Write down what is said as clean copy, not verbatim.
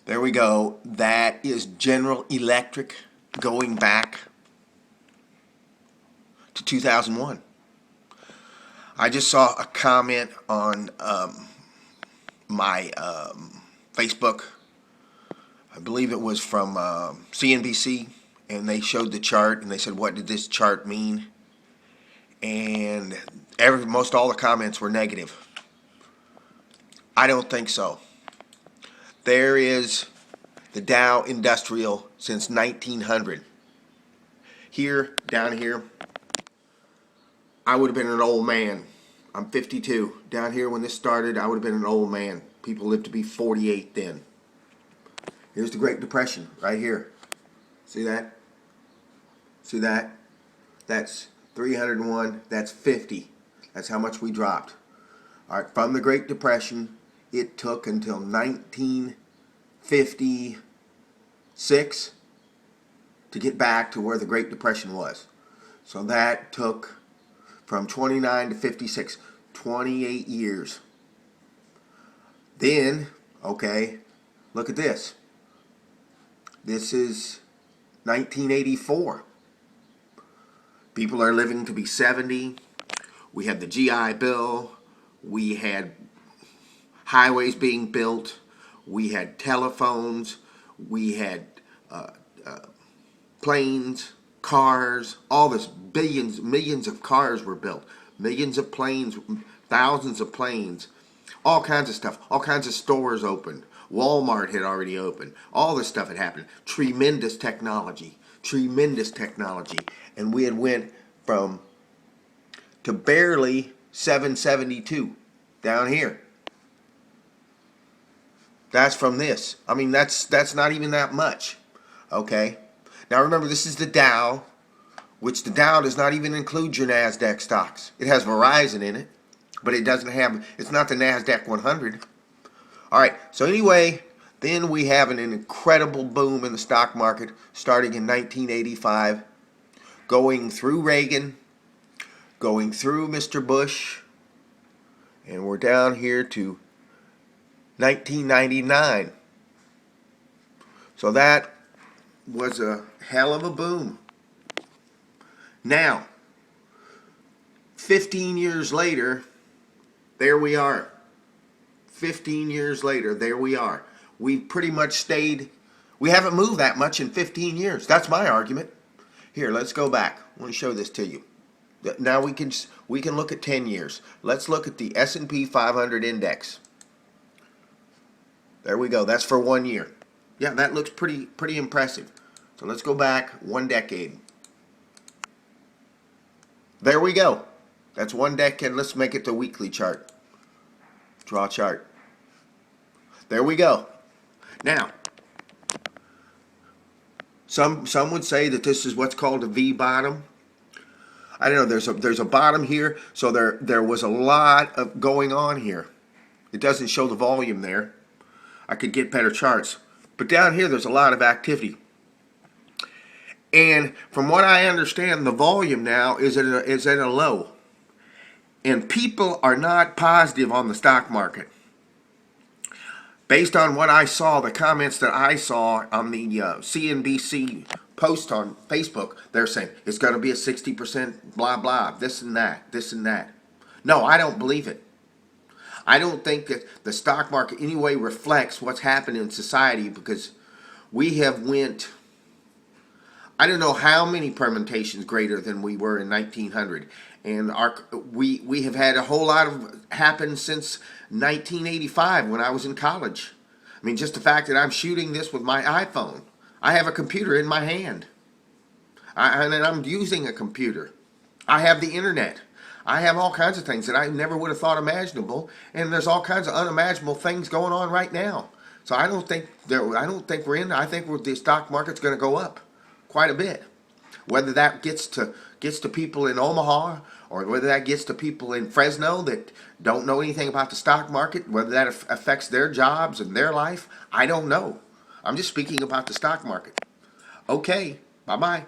There we go. That is General Electric going back to 2001. I just saw a comment on my Facebook. I believe it was from CNBC, and they showed the chart, and they said, "What did this chart mean?" And most all the comments were negative. I don't think so. There is the Dow Industrial since 1900. Here, down here, I would have been an old man. I'm 52. Down here when this started, I would have been an old man. People lived to be 48 then. Here's the Great Depression right here. See that? See that? That's 301. That's 50. That's how much we dropped. All right, from the Great Depression, it took until 1956 to get back to where the Great Depression was. So that took from 29 to 56, 28 years. Then, okay, look at this. This is 1984. People are living to be 70. We had the GI Bill. We had highways being built. We had telephones. We had planes, cars, all this, millions of cars were built. Millions of planes, thousands of planes. All kinds of stuff. All kinds of stores opened. Walmart had already opened. All this stuff had happened. Tremendous technology. Tremendous technology. And we had went from to barely 772 down here. That's from this. I mean, that's not even that much. Okay? Now remember, this is the Dow, which the Dow does not even include your NASDAQ stocks. It has Verizon in it, but it doesn't have, it's not the NASDAQ 100. All right, so anyway, then we have an incredible boom in the stock market starting in 1985, going through Reagan, going through Mr. Bush, and we're down here to 1999. So that was a hell of a boom. Now, 15 years later, there we are. 15 years later, there we are. We've pretty much stayed, we haven't moved that much in 15 years. That's my argument. Here, let's go back. I want to show this to you. Now we can look at 10 years. Let's look at the S&P 500 index. There we go. That's for 1 year. Yeah, that looks pretty impressive. So let's go back 1 decade. There we go. That's 1 decade. Let's make it the weekly chart. Draw chart. There we go. Now, some would say that this is what's called a V bottom. I don't know. There's a bottom here, so there was a lot of going on here. It doesn't show the volume there. I could get better charts, but down here there's a lot of activity. And from what I understand, the volume now is at a low. And people are not positive on the stock market. Based on what I saw, the comments that I saw on the CNBC post on Facebook, they're saying it's going to be a 60% blah blah, this and that, this and that. No, I don't believe it. I don't think that the stock market anyway reflects what's happening in society, because we have went, I don't know how many permutations greater than we were in 1900, and we have had a whole lot of happen since 1985 when I was in college. I mean, just the fact that I'm shooting this with my iPhone. I have a computer in my hand, and I'm using a computer. I have the internet. I have all kinds of things that I never would have thought imaginable, and there's all kinds of unimaginable things going on right now. So I don't think we're in. I think the stock market's going to go up quite a bit. Whether that gets to people in Omaha, or whether that gets to people in Fresno that don't know anything about the stock market, whether that affects their jobs and their life, I don't know. I'm just speaking about the stock market. Okay, bye-bye.